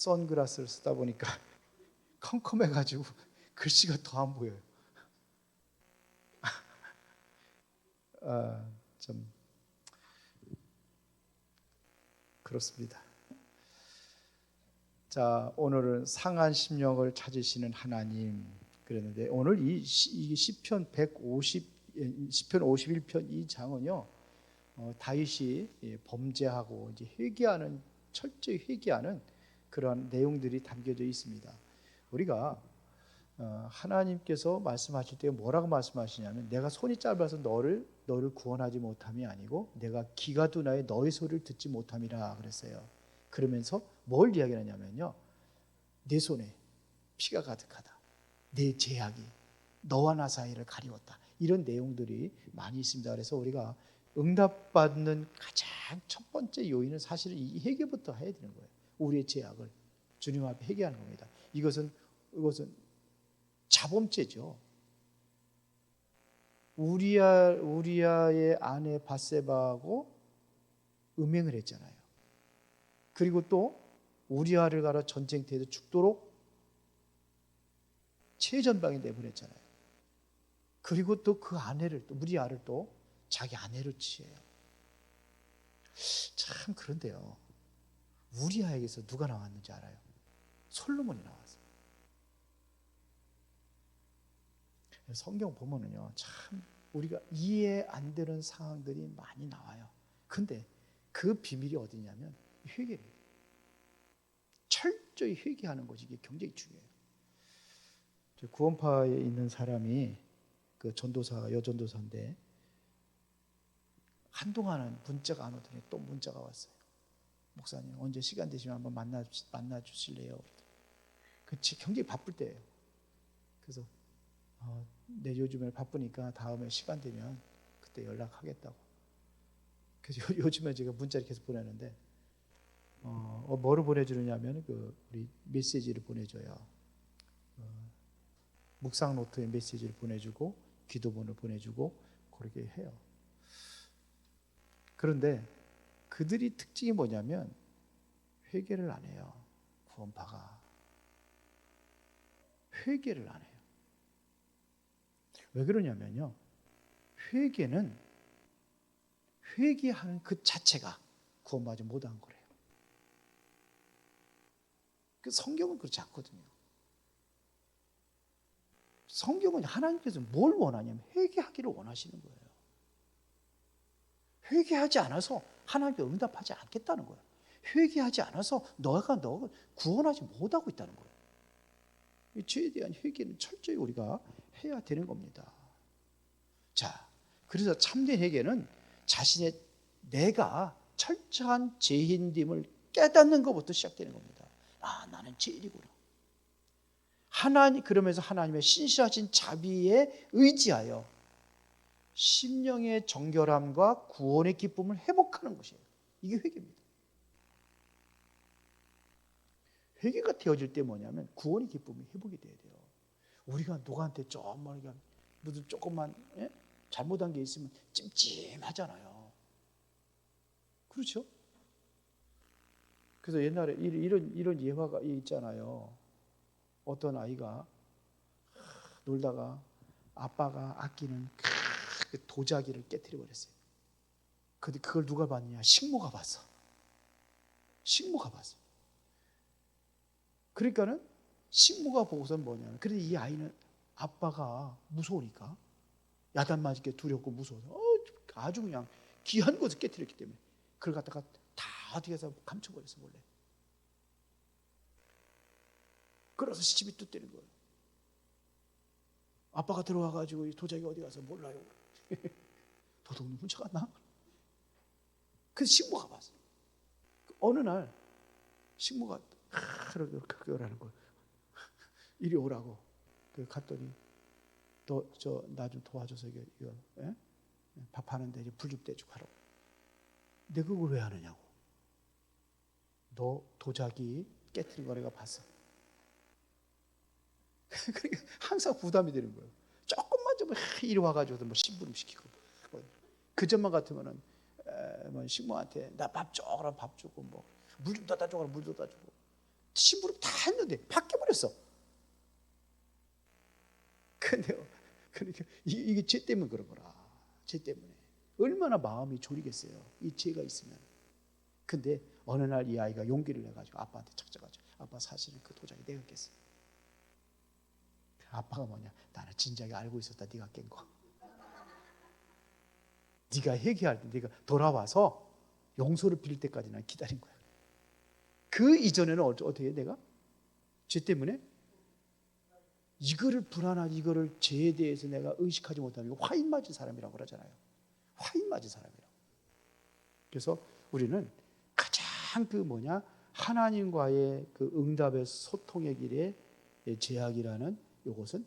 선글라스를 쓰다 보니까 컴컴해가지고 글씨가 더 안 보여요. 좀 그렇습니다. 자, 오늘은 상한 심령을 찾으시는 하나님 그랬는데, 오늘 이 시편 51편 이 장은요, 다윗이 범죄하고 이제 회개하는, 철저히 회개하는 그런 내용들이 담겨져 있습니다. 우리가 하나님께서 말씀하실 때 뭐라고 말씀하시냐면, 내가 손이 짧아서 너를 구원하지 못함이 아니고 내가 귀가 둔하여 너의 소리를 듣지 못함이라 그랬어요. 그러면서 뭘 이야기하냐면요, 내 손에 피가 가득하다, 내 죄악이 너와 나 사이를 가리웠다, 이런 내용들이 많이 있습니다. 그래서 우리가 응답받는 가장 첫 번째 요인은 사실은 이 회개부터 해야 되는 거예요. 우리의 죄악을 주님 앞에 회개하는 겁니다. 이것은 자범죄죠. 우리아의 아내 밧세바하고 음행을 했잖아요. 그리고 또 우리아를 가라 전쟁터에서 죽도록 최전방에 내보냈잖아요. 그리고 또 그 아내를, 또 우리아를 또 자기 아내로 취해요. 참, 그런데요, 우리아에게서 누가 나왔는지 알아요? 솔로몬이 나왔어요. 성경 보면은요, 참 우리가 이해 안 되는 상황들이 많이 나와요. 근데 그 비밀이 어디냐면 회개입니다. 철저히 회개하는 것이 이게 굉장히 중요해요. 구원파에 있는 사람이 그 전도사, 여전도사인데, 한동안은 문자가 안 오더니 또 문자가 왔어요. 목사님, 언제 시간 되시면 한번 만나 주실래요? 굉장히 바쁠 때예요. 그래서 내 요즘에 바쁘니까 다음에 시간 되면 그때 연락하겠다고. 그래서 요즘에 제가 문자를 계속 보내는데, 뭐를 보내주느냐면 우리 메시지를 보내줘요. 묵상 노트에 메시지를 보내주고 기도본을 보내주고 그렇게 해요. 그런데 그들이 특징이 뭐냐면 회개를 안 해요. 구원파가 회개를 안 해요. 왜 그러냐면요, 회개하는 그 자체가 구원받지 못한 거래요. 그 성경은 그렇지 않거든요. 성경은 하나님께서 뭘 원하냐면 회개하기를 원하시는 거예요. 회개하지 않아서 하나님께 응답하지 않겠다는 거예요. 회개하지 않아서 너가 구원하지 못하고 있다는 거예요. 이 죄에 대한 회개는 철저히 우리가 해야 되는 겁니다. 자, 그래서 참된 회개는 내가 철저한 죄인됨을 깨닫는 것부터 시작되는 겁니다. 나는 죄인이구나. 그러면서 하나님의 신실하신 자비에 의지하여 심령의 정결함과 구원의 기쁨을 회복하는 것이에요. 이게 회개입니다. 회개가 되어질 때 뭐냐면 구원의 기쁨이 회복이 돼야 돼요. 우리가 누구한테 무슨 조금만 잘못한 게 있으면 찜찜하잖아요. 그렇죠? 그래서 옛날에 이런 예화가 있잖아요. 어떤 아이가 놀다가 아빠가 아끼는 그 도자기를 깨트려 버렸어요. 근데 그걸 누가 봤느냐? 식모가 봤어. 그러니까는 식모가 보고서는 뭐냐면, 그런데 이 아이는 아빠가 무서우니까, 야단 맞을게 두렵고 무서워서 아주 그냥 귀한 것을 깨트렸기 때문에 그걸 갖다가 다 어디 가서 감춰버렸어 몰래. 그래서 시집이 뜯대는 거예요. 아빠가 들어와가지고 이 도자기 어디 가서 몰라요. 도둑놈 훔쳐갔나? 그래서 식모가 봤어. 어느 날 식모가 그러라는 거예요. 이리 오라고. 갔더니 나 좀 도와줘서 이거 밥 하는데 불 좀 떼주고 하라고. 내가 그걸 왜 하느냐고. 너 도자기 깨트린 거 내가 봤어. 그러니까 항상 부담이 되는 거예요. 조금만 좀 이리 와가지고 뭐 심부름 시키고, 그 전만 같으면은 식모한테 나 밥 줘라 밥 주고 뭐 물 좀 떠다 줘라 물 떠다 주고. 심부름 다 했는데 바뀌어버렸어. 근데 그러니까 이게 죄 때문에 그런 거라. 죄 때문에. 얼마나 마음이 졸이겠어요, 이 죄가 있으면. 근데 어느 날 이 아이가 용기를 내가지고 아빠한테 찾아가지고, 아빠 사실은 그 도장이 내가 깼어. 아빠가 뭐냐, 나는 진작에 알고 있었다, 네가 깬 거. 네가 회개할 때 네가 돌아와서 용서를 빌릴 때까지 난 기다린 거야. 그 이전에는 어떻게 해? 내가 죄 때문에 이거를 불안하지, 이거를 죄에 대해서 내가 의식하지 못하는 화인 맞은 사람이라고 그러잖아요. 화인 맞은 사람이라고. 그래서 우리는 가장 하나님과의 그 응답의 소통의 길에 제약이라는 이것은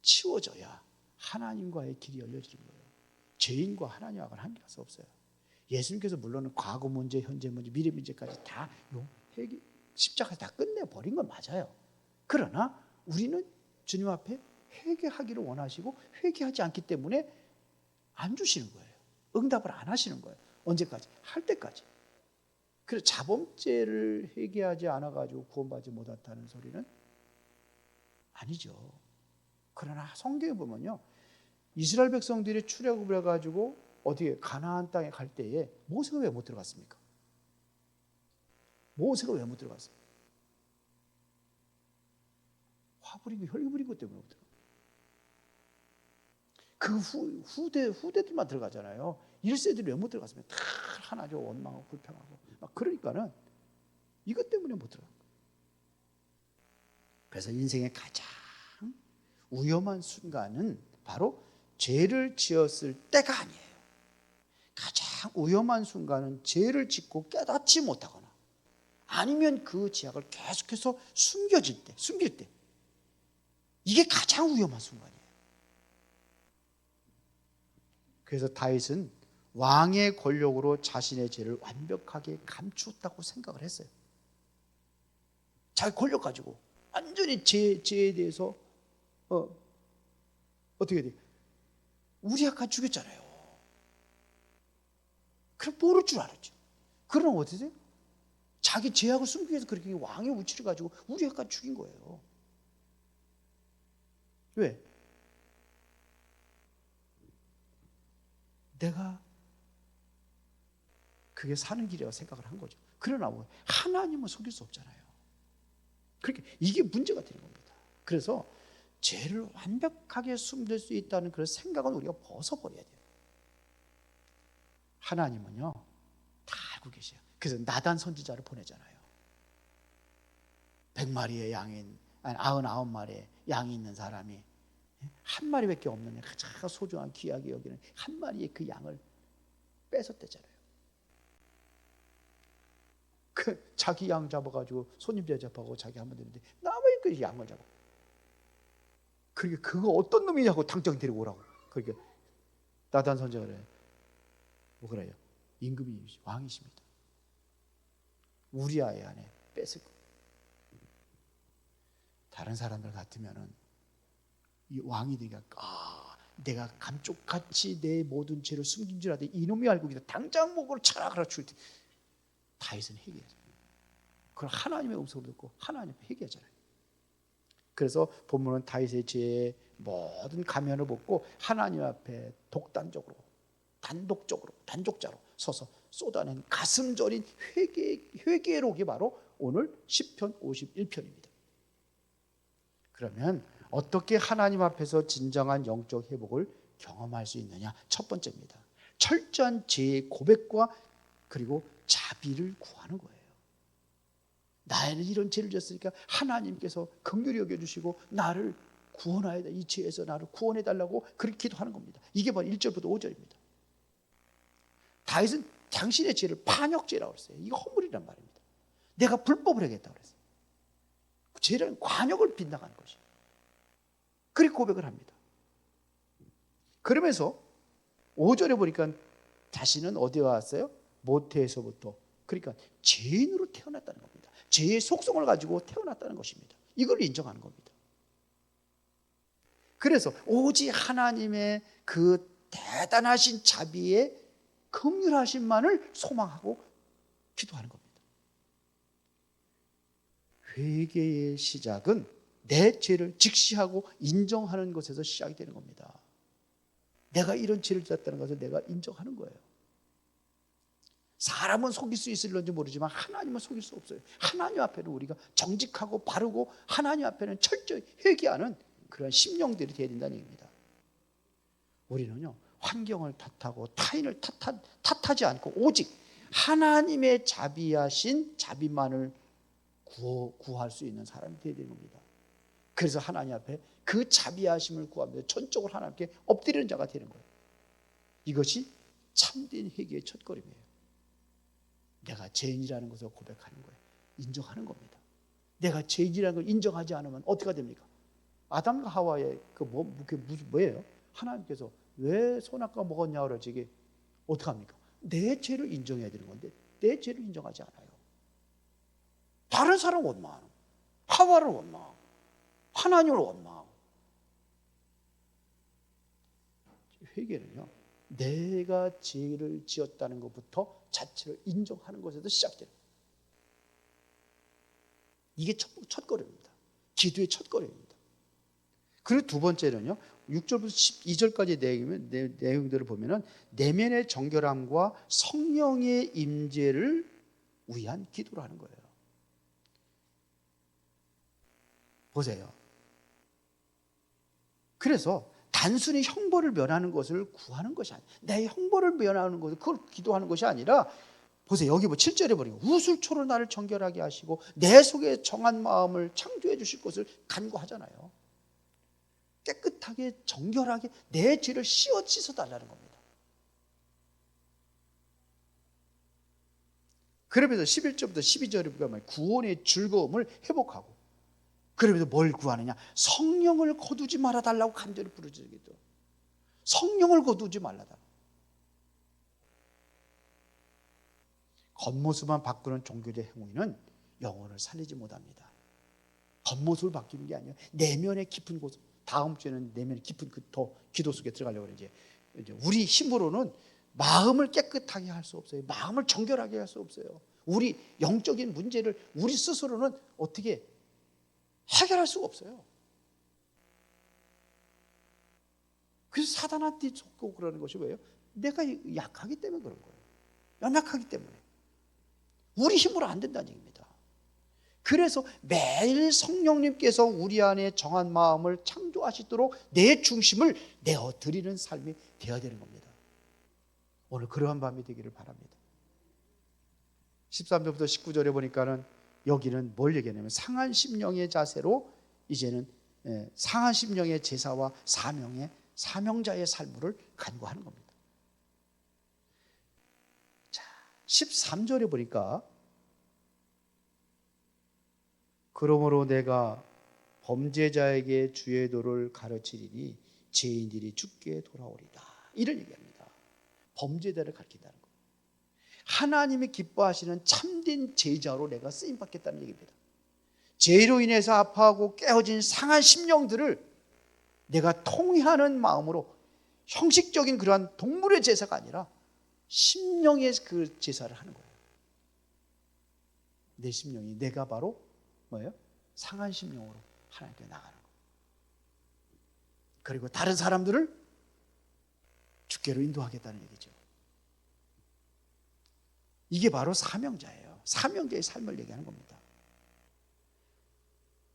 치워져야 하나님과의 길이 열려지는 거예요. 죄인과 하나님하고는 한계가 없어요. 예수님께서 물론 과거 문제, 현재 문제, 미래 문제까지 다 십자가에서 다 끝내버린 건 맞아요. 그러나 우리는 주님 앞에 회개하기를 원하시고 회개하지 않기 때문에 안 주시는 거예요. 응답을 안 하시는 거예요. 언제까지? 할 때까지. 그래서 자범죄를 회개하지 않아가지고 구원받지 못했다는 소리는 아니죠. 그러나 성경에 보면요, 이스라엘 백성들이 출애굽을 해가지고 어디에 가나안 땅에 갈 때에 모세가 왜 못 들어갔습니까? 모세가 왜 못 들어갔어요? 화 부리고 혈기 부린 것 때문에 못 들어갔어요. 그 후대들만 들어가잖아요. 1세들이 왜 못 들어갔습니까? 다 하나죠. 원망하고 불평하고 막. 그러니까는 이것 때문에 못 들어간 거예요. 그래서 인생의 가장 위험한 순간은 바로 죄를 지었을 때가 아니에요. 가장 위험한 순간은 죄를 짓고 깨닫지 못하거나 아니면 그 죄악을 계속해서 숨길 때, 이게 가장 위험한 순간이에요. 그래서 다윗은 왕의 권력으로 자신의 죄를 완벽하게 감추었다고 생각을 했어요. 자기 권력 가지고 완전히 죄에 대해서 어떻게 돼? 우리아가 죽였잖아요. 그럼 모를 줄 알았죠. 그러나 어떻게 돼요? 자기 죄악을 숨기기 위해서 그렇게 왕의 위치를 가지고 우리아가 죽인 거예요. 왜? 내가 그게 사는 길이라고 생각을 한 거죠. 그러나 하나님은 속일 수 없잖아요. 그러니까 이게 문제가 되는 겁니다. 그래서 죄를 완벽하게 숨길 수 있다는 그런 생각은 우리가 벗어버려야 돼요. 하나님은요, 다 알고 계세요. 그래서 나단 선지자를 보내잖아요. 100마리의 양인, 아니 99마리의 양이 있는 사람이 한 마리밖에 없는 가장 소중한 귀하게 여기는 한 마리의 그 양을 뺏었대잖아요. 그 자기 양 잡아가지고 손님 대접하고 자기 하면 되는데 남의 그 양을 잡아. 그러니까 그거 어떤 놈이냐고 당장 데리고 오라고. 그러니까 나단 선지자가 그래요. 뭐 그래요? 임금이 왕이십니다. 우리아의 안에 뺏을 거예요. 다른 사람들 같으면은 이 왕이 되니까 내가 감쪽같이 내 모든 죄를 숨긴 줄 알았더니 이놈이 알고 있다. 당장 목으로 차라 그라 줄 때. 다윗은 회개하죠. 그걸 하나님의 음성을 듣고 하나님 앞에 회개하잖아요. 그래서 본문은 다윗의 죄의 모든 가면을 벗고 하나님 앞에 단독자로 서서 쏟아낸 가슴 저린 회개록이 바로 오늘 시편 51편입니다. 그러면 어떻게 하나님 앞에서 진정한 영적 회복을 경험할 수 있느냐? 첫 번째입니다. 철저한 죄의 고백과 그리고 자비를 구하는 거예요. 나에는 이런 죄를 졌으니까 하나님께서 긍휼히 여겨주시고 나를 구원해야 돼. 이 죄에서 나를 구원해달라고 그렇게 기도하는 겁니다. 이게 바로 1절부터 5절입니다. 다윗은 당신의 죄를 반역죄라고 했어요. 이거 허물이란 말입니다. 내가 불법을 하겠다고 그랬어요. 죄라는 관역을 빗나가는 것이에요. 그렇게 고백을 합니다. 그러면서 5절에 보니까 자신은 어디에 왔어요? 모태에서부터, 그러니까 죄인으로 태어났다는 겁니다. 죄의 속성을 가지고 태어났다는 것입니다. 이걸 인정하는 겁니다. 그래서 오직 하나님의 그 대단하신 자비의 긍휼하심만을 소망하고 기도하는 겁니다. 회개의 시작은 내 죄를 직시하고 인정하는 것에서 시작이 되는 겁니다. 내가 이런 죄를 졌다는 것을 내가 인정하는 거예요. 사람은 속일 수 있을런지 모르지만 하나님은 속일 수 없어요. 하나님 앞에는 우리가 정직하고 바르고 하나님 앞에는 철저히 회개하는 그런 심령들이 되어야 된다는 얘기입니다. 우리는요, 환경을 탓하고 타인을 탓하지 않고 오직 하나님의 자비하신 자비만을 구할 수 있는 사람이 되어야 되는 겁니다. 그래서 하나님 앞에 그 자비하심을 구하면서 전적으로 하나님께 엎드리는 자가 되는 거예요. 이것이 참된 회개의 첫걸음이에요. 내가 죄인이라는 것을 고백하는 거예요. 인정하는 겁니다. 내가 죄인이라는 걸 인정하지 않으면 어떻게 됩니까? 아담과 하와의 그게 뭐예요? 하나님께서 왜 선악과 먹었냐 그러지, 이게 어떻게 합니까? 내 죄를 인정해야 되는 건데 내 죄를 인정하지 않아요. 다른 사람을 원망하는, 하와를 원망하고 하나님을 원망하고. 회개는요, 내가 죄를 지었다는 것부터 자체를 인정하는 것에서 시작돼요. 이게 첫걸음입니다. 기도의 첫걸음입니다. 그리고 두 번째는요, 6절부터 12절까지 내용들을 보면은 내면의 정결함과 성령의 임재를 위한 기도를 하는 거예요. 보세요. 그래서 단순히 형벌을 면하는 것을 구하는 것이 아니에요. 내 형벌을 면하는 것을 그걸 기도하는 것이 아니라, 보세요. 여기 7절에 보니까 우술초로 나를 정결하게 하시고 내 속에 정한 마음을 창조해 주실 것을 간구하잖아요. 깨끗하게 정결하게 내 죄를 씻어달라는 겁니다. 그러면서 11절부터 12절에 보면 구원의 즐거움을 회복하고, 그러면서 뭘 구하느냐? 성령을 거두지 말아달라고 간절히 부르짖기도. 성령을 거두지 말라다. 겉모습만 바꾸는 종교적 행위는 영혼을 살리지 못합니다. 겉모습을 바뀌는 게 아니에요. 내면의 깊은 곳. 다음 주에는 내면의 깊은 더 기도 속에 들어가려고 그러죠. 이제 우리 힘으로는 마음을 깨끗하게 할 수 없어요. 마음을 정결하게 할 수 없어요. 우리 영적인 문제를 우리 스스로는 어떻게 해결할 수가 없어요. 그래서 사단한테 속고 그러는 것이 뭐예요? 내가 약하기 때문에 그런 거예요. 연약하기 때문에. 우리 힘으로 안 된다는 얘기입니다. 그래서 매일 성령님께서 우리 안에 정한 마음을 창조하시도록 내 중심을 내어드리는 삶이 되어야 되는 겁니다. 오늘 그러한 밤이 되기를 바랍니다. 13절부터 19절에 보니까는 여기는 뭘 얘기하냐면 상한 심령의 자세로 이제는 상한 심령의 제사와 사명자의 삶을 간구하는 겁니다. 자, 13절에 보니까 그러므로 내가 범죄자에게 주의 도를 가르치리니 죄인들이 주께 돌아오리다. 이런 얘기합니다. 범죄자를 가르친다는 거예요. 하나님이 기뻐하시는 참된 제자로 내가 쓰임받겠다는 얘기입니다. 죄로 인해서 아파하고 깨어진 상한 심령들을 내가 통회하는 마음으로, 형식적인 그러한 동물의 제사가 아니라 심령의 그 제사를 하는 거예요. 내 심령이, 내가 바로 뭐예요? 상한 심령으로 하나님께 나가는 거예요. 그리고 다른 사람들을 주께로 인도하겠다는 얘기죠. 이게 바로 사명자예요. 사명자의 삶을 얘기하는 겁니다.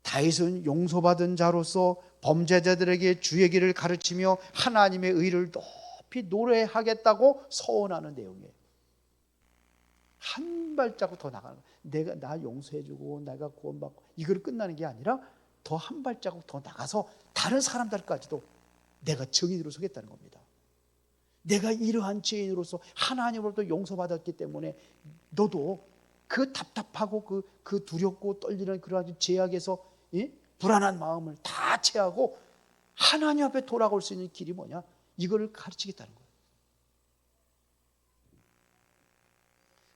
다윗은 용서받은 자로서 범죄자들에게 주의 길을 가르치며 하나님의 의를 높이 노래하겠다고 서원하는 내용이에요. 한 발자국 더 나가는 거예요. 내가 나 용서해주고 내가 구원받고 이걸 끝나는 게 아니라 더 한 발자국 더 나가서 다른 사람들까지도 내가 증인으로 서겠다는 겁니다. 내가 이러한 죄인으로서 하나님으로부터 용서받았기 때문에 너도 그 답답하고 그 두렵고 떨리는 그러한 죄악에서 불안한 마음을 다 채하고 하나님 앞에 돌아올 수 있는 길이 뭐냐? 이거를 가르치겠다는 거예요.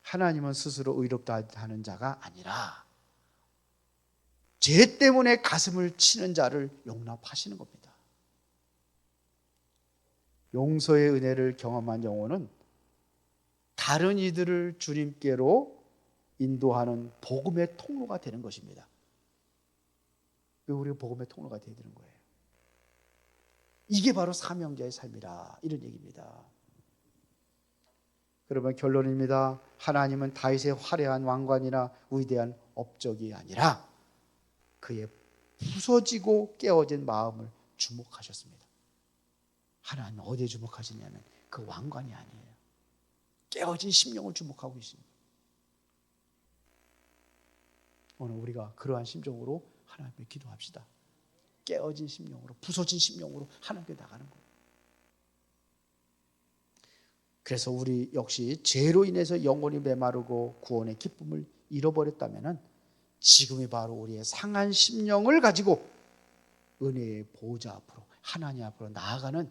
하나님은 스스로 의롭다 하는 자가 아니라 죄 때문에 가슴을 치는 자를 용납하시는 겁니다. 용서의 은혜를 경험한 영혼은 다른 이들을 주님께로 인도하는 복음의 통로가 되는 것입니다. 우리가 복음의 통로가 되어야 되는 거예요. 이게 바로 사명자의 삶이라, 이런 얘기입니다. 그러면 결론입니다. 하나님은 다윗의 화려한 왕관이나 위대한 업적이 아니라 그의 부서지고 깨어진 마음을 주목하셨습니다. 하나님은 어디에 주목하시냐면 그 왕관이 아니에요. 깨어진 심령을 주목하고 있습니다. 오늘 우리가 그러한 심정으로 하나님께 기도합시다. 깨어진 심령으로, 부서진 심령으로 하나님께 나가는 거예요. 그래서 우리 역시 죄로 인해서 영혼이 메마르고 구원의 기쁨을 잃어버렸다면 지금이 바로 우리의 상한 심령을 가지고 은혜의 보호자 앞으로, 하나님 앞으로 나아가는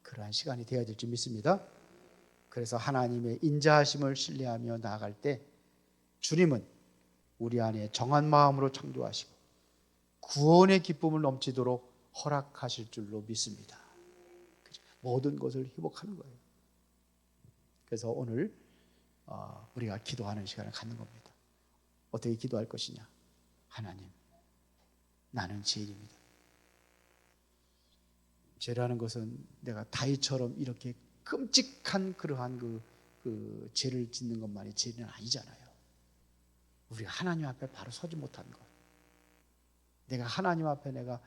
그러한 시간이 되어야 될 줄 믿습니다. 그래서 하나님의 인자하심을 신뢰하며 나아갈 때 주님은 우리 안에 정한 마음으로 창조하시고 구원의 기쁨을 넘치도록 허락하실 줄로 믿습니다. 모든 것을 회복하는 거예요. 그래서 오늘 우리가 기도하는 시간을 갖는 겁니다. 어떻게 기도할 것이냐? 하나님, 나는 죄인입니다. 죄라는 것은 내가 다윗처럼 이렇게 끔찍한 그러한 그 죄를 짓는 것만이 죄는 아니잖아요. 우리가 하나님 앞에 바로 서지 못한 것, 내가 하나님 앞에 내가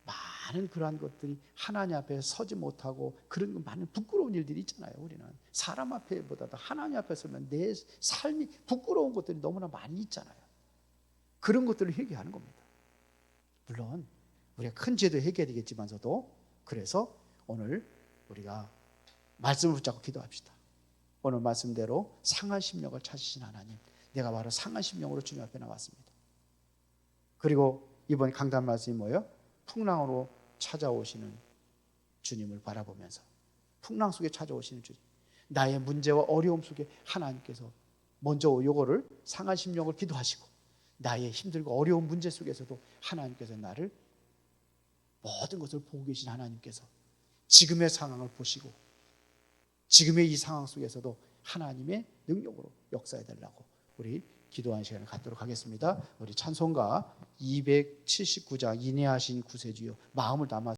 많은 그러한 것들이 하나님 앞에 서지 못하고 그런 많은 부끄러운 일들이 있잖아요. 우리는 사람 앞에보다도 하나님 앞에 서면 내 삶이 부끄러운 것들이 너무나 많이 있잖아요. 그런 것들을 회개하는 겁니다. 물론 우리가 큰 죄도 회개해야 되겠지만서도, 그래서 오늘 우리가 말씀을 붙잡고 기도합시다. 오늘 말씀대로 상한 심령을 찾으신 하나님, 내가 바로 상한 심령으로 주님 앞에 나왔습니다. 그리고 이번 강단 말씀이 뭐예요? 풍랑으로 찾아오시는 주님을 바라보면서, 풍랑 속에 찾아오시는 주님, 나의 문제와 어려움 속에 하나님께서 먼저 요거를 상한 심령을 기도하시고, 나의 힘들고 어려운 문제 속에서도 하나님께서 나를 모든 것을 보고 계신 하나님께서 지금의 상황을 보시고 지금의 이 상황 속에서도 하나님의 능력으로 역사해 달라고 우리 기도하는 시간을 갖도록 하겠습니다. 우리 찬송가 279장 인내하신 구세주여, 마음을 담아